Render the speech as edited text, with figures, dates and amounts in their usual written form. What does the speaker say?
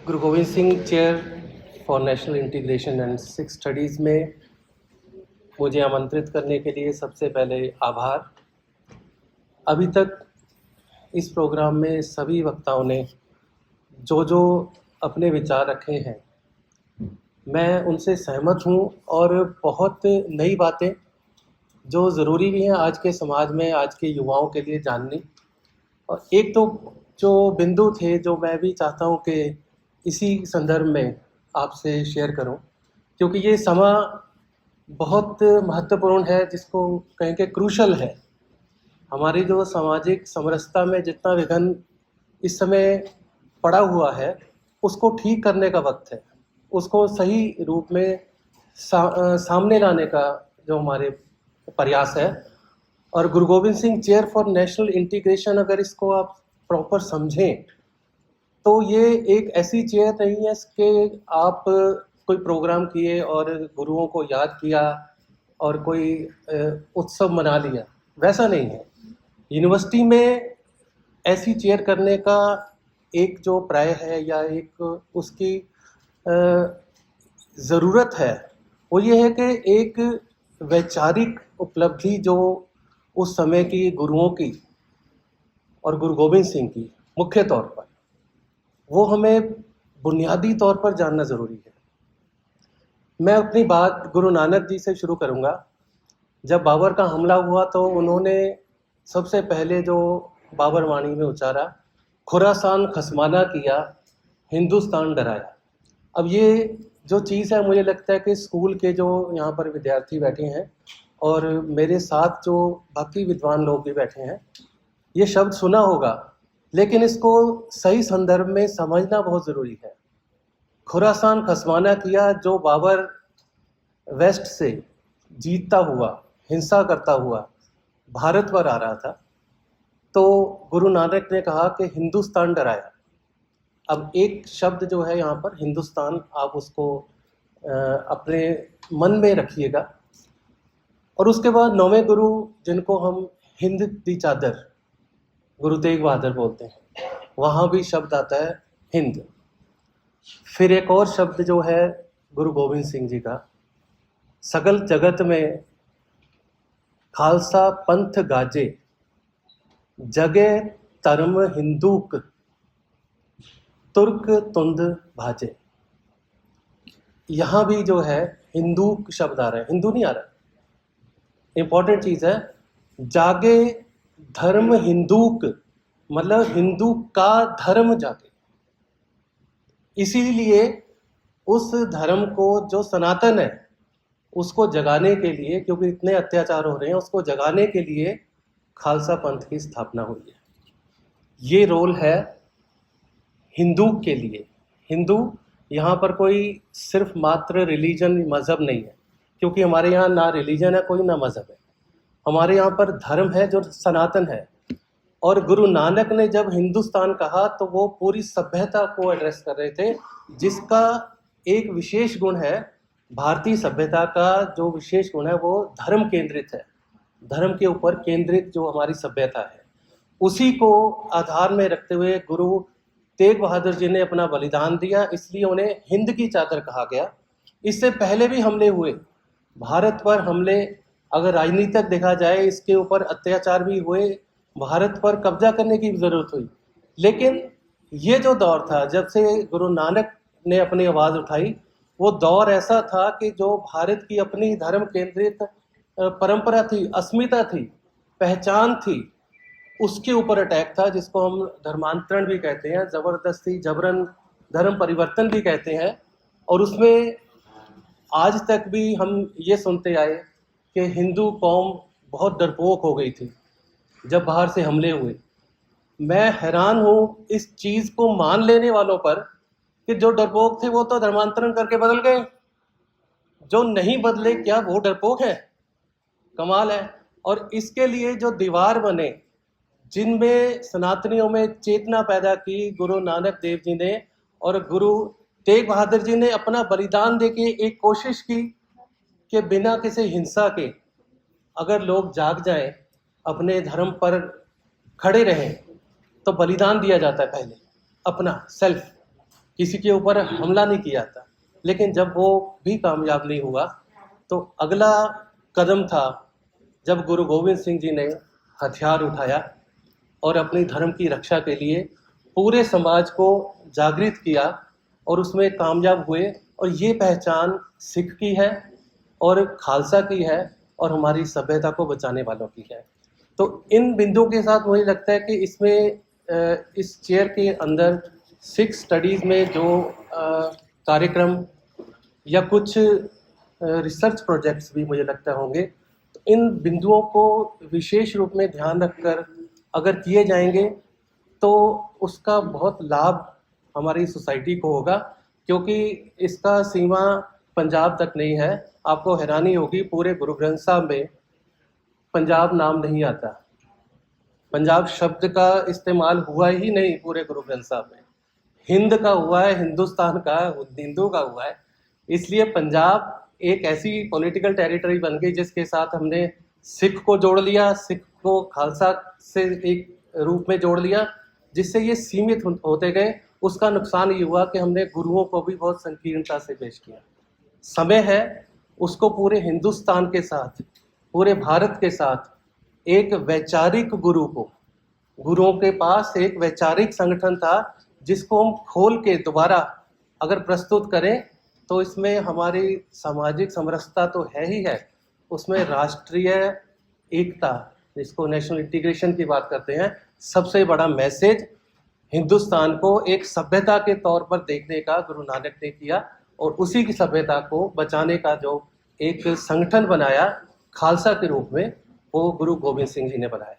Guru Govind Singh chair for national integration and Sikh studies में मुझे आमंत्रित करने के लिए सबसे पहले आभार। अभी तक इस प्रोग्राम में सभी वक्ताओं ने जो अपने विचार रखे हैं, मैं उनसे सहमत हूं और बहुत नई बातें जो ज़रूरी भी हैं आज के समाज में, आज के युवाओं के लिए जाननी। और एक तो जो बिंदु थे जो मैं भी चाहता हूं कि इसी संदर्भ में आपसे शेयर करूं, क्योंकि ये समय बहुत महत्वपूर्ण है, जिसको कहें कि क्रूशल है। हमारी जो सामाजिक समरसता में जितना विघन इस समय पड़ा हुआ है, उसको ठीक करने का वक्त है, उसको सही रूप में सामने लाने का जो हमारे प्रयास है। और गुरु Govind Singh chair for national integration, अगर इसको आप प्रॉपर समझें तो ये एक ऐसी चेयर नहीं है कि आप कोई प्रोग्राम किए और गुरुओं को याद किया और कोई उत्सव मना लिया, वैसा नहीं है। यूनिवर्सिटी में ऐसी चेयर करने का एक जो प्राय है या एक उसकी ज़रूरत है, वो ये है कि एक वैचारिक उपलब्धि जो उस समय की गुरुओं की और गुरु गोविंद सिंह की मुख्य तौर पर, वो हमें बुनियादी तौर पर जानना ज़रूरी है। मैं अपनी बात गुरु नानक जी से शुरू करूँगा। जब बाबर का हमला हुआ तो उन्होंने सबसे पहले जो बाबर वाणी में उच्चारा, खुरासान खसमाना किया, हिंदुस्तान डराया। अब ये जो चीज़ है, मुझे लगता है कि स्कूल के जो यहाँ पर विद्यार्थी बैठे हैं और मेरे साथ जो बाकी विद्वान लोग भी बैठे हैं, ये शब्द सुना होगा, लेकिन इसको सही संदर्भ में समझना बहुत ज़रूरी है। खुरासान खसमाना किया, जो बाबर वेस्ट से जीतता हुआ, हिंसा करता हुआ भारत पर आ रहा था, तो गुरु नानक ने कहा कि हिंदुस्तान डराया। अब एक शब्द जो है यहाँ पर हिंदुस्तान, आप उसको अपने मन में रखिएगा। और उसके बाद नौवें गुरु, जिनको हम हिंद दी चादर गुरु तेग बहादुर बोलते हैं, वहाँ भी शब्द आता है हिंद। फिर एक और शब्द जो है गुरु गोविंद सिंह जी का, सगल जगत में खालसा पंथ गाजे, जगे धर्म हिंदूक, तुर्क तुंद भाजे। यहाँ भी जो है हिंदूक शब्द आ रहा है, हिंदू नहीं आ रहा। इंपॉर्टेंट चीज़ है, जागे धर्म हिंदूक, मतलब हिंदू का धर्म जागे। इसीलिए उस धर्म को जो सनातन है उसको जगाने के लिए, क्योंकि इतने अत्याचार हो रहे हैं, उसको जगाने के लिए खालसा पंथ की स्थापना हुई है। ये रोल है हिंदू के लिए। हिंदू यहाँ पर कोई सिर्फ मात्र रिलीजन, मज़हब नहीं है, क्योंकि हमारे यहाँ ना रिलीजन है कोई, ना मज़हब है। हमारे यहाँ पर धर्म है जो सनातन है। और गुरु नानक ने जब हिंदुस्तान कहा तो वो पूरी सभ्यता को एड्रेस कर रहे थे, जिसका एक विशेष गुण है, भारतीय सभ्यता का जो विशेष गुण है वो धर्म केंद्रित है। धर्म के ऊपर केंद्रित जो हमारी सभ्यता है, उसी को आधार में रखते हुए गुरु तेग बहादुर जी ने अपना बलिदान दिया, इसलिए उन्हें हिंद की चादर कहा गया। इससे पहले भी हमले हुए, भारत पर हमले, अगर राजनीतिक देखा जाए, इसके ऊपर अत्याचार भी हुए, भारत पर कब्जा करने की ज़रूरत हुई। लेकिन ये जो दौर था, जब से गुरु नानक ने अपनी आवाज़ उठाई, वो दौर ऐसा था कि जो भारत की अपनी धर्म केंद्रित परंपरा थी, अस्मिता थी, पहचान थी, उसके ऊपर अटैक था, जिसको हम धर्मांतरण भी कहते हैं, ज़बरदस्ती, जबरन धर्म परिवर्तन भी कहते हैं। और उसमें आज तक भी हम ये सुनते आए कि हिंदू कौम बहुत डरपोक हो गई थी जब बाहर से हमले हुए। मैं हैरान हूँ इस चीज़ को मान लेने वालों पर कि जो डरपोक थे वो तो धर्मांतरण करके बदल गए, जो नहीं बदले क्या वो डरपोक है? कमाल है। और इसके लिए जो दीवार बने, जिनमें सनातनियों में चेतना पैदा की गुरु नानक देव जी ने, और गुरु तेग बहादुर जी ने अपना बलिदान देके एक कोशिश की कि बिना किसी हिंसा के अगर लोग जाग जाएं, अपने धर्म पर खड़े रहें, तो बलिदान दिया जाता है पहले, अपना सेल्फ। किसी के ऊपर हमला नहीं किया था। लेकिन जब वो भी कामयाब नहीं हुआ तो अगला कदम था जब गुरु गोविंद सिंह जी ने हथियार उठाया और अपनी धर्म की रक्षा के लिए पूरे समाज को जागृत किया और उसमें कामयाब हुए। और ये पहचान सिख की है और खालसा की है और हमारी सभ्यता को बचाने वालों की है। तो इन बिंदुओं के साथ मुझे लगता है कि इसमें इस चेयर के अंदर सिख स्टडीज़ में जो कार्यक्रम या कुछ रिसर्च प्रोजेक्ट्स भी मुझे लगता होंगे, तो इन बिंदुओं को विशेष रूप में ध्यान रखकर अगर किए जाएंगे तो उसका बहुत लाभ हमारी सोसाइटी को होगा, क्योंकि इसका सीमा पंजाब तक नहीं है। आपको हैरानी होगी, पूरे गुरु ग्रंथ साहब में पंजाब नाम नहीं आता, पंजाब शब्द का इस्तेमाल हुआ ही नहीं पूरे गुरु ग्रंथ साहब में। हिंद का हुआ है, हिंदुस्तान का, हिंदू का हुआ है। इसलिए पंजाब एक ऐसी पॉलिटिकल टेरिटरी बन गई जिसके साथ हमने सिख को जोड़ लिया, सिख को खालसा से एक रूप में जोड़ लिया, जिससे ये सीमित होते गए। उसका नुकसान ये हुआ कि हमने गुरुओं को भी बहुत संकीर्णता से पेश किया। समय है उसको पूरे हिंदुस्तान के साथ, पूरे भारत के साथ एक वैचारिक गुरु को, गुरुओं के पास एक वैचारिक संगठन था जिसको हम खोल के दोबारा अगर प्रस्तुत करें तो इसमें हमारी सामाजिक समरसता तो है ही है, उसमें राष्ट्रीय एकता, जिसको नेशनल इंटीग्रेशन की बात करते हैं, सबसे बड़ा मैसेज हिंदुस्तान को एक सभ्यता के तौर पर देखने का गुरु नानक ने किया और उसी की सभ्यता को बचाने का जो एक संगठन बनाया खालसा के रूप में, वो गुरु गोविंद सिंह जी ने बनाया।